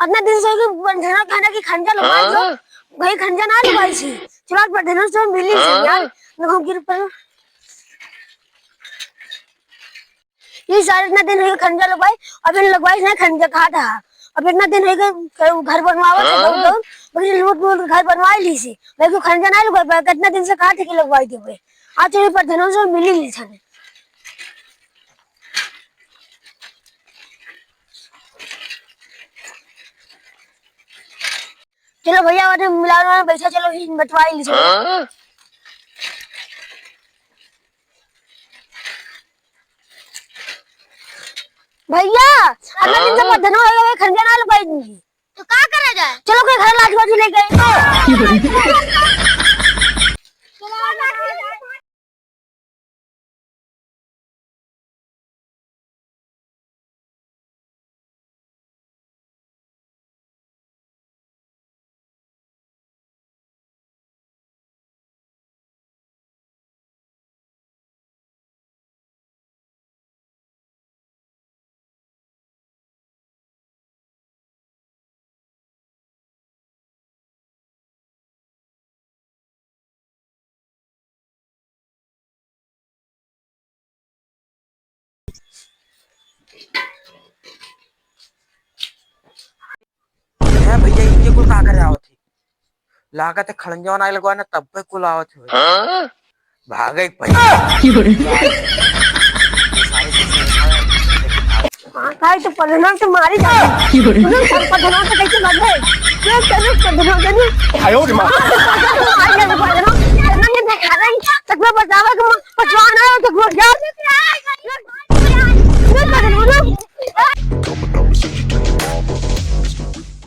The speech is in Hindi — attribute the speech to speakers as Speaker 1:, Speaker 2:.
Speaker 1: अपना दिन से बंधना खाना की खंजा लगवाई जो भाई खंजा ना लगवाई छी चलो पर दिन से मिली छी यार देखो गिर पर ये सारे इतना दिन है खंजा लगवाई अभी लगवाई ना खंजा कहा था अब इतना दिन है घर बनवावा था तो बड़ी लूट लूट घर बनवाई ली सी मैं को खंजा ना लगवाई कितना दिन से कहा थे कि लगवाई थी भाई आज चलो पर दिन से मिली ली छने चलो भैया वाले मिलाने में बैठा चलो ही बटवाई ली चलो भैया अगला दिन से धनो है खंजा ना लगाई दूंगी तो क्या करा जाए चलो कोई घर लाठी बाजी ले गए
Speaker 2: है भैया इनके कुल का करे आवत थी लागत है खड़ंजा ना लगवाना तब पे कुल आवत है भागे भैया
Speaker 1: काय तो पढ़ना तो मारी जाती है सब पढ़ना तो कैसे लग गए ये चलो पढ़ना चलो
Speaker 3: आयो रे मां
Speaker 1: आज ये पढ़ना नहीं दिखा रही तक मैं बतावा कि पछवाना है तो भूल जाओ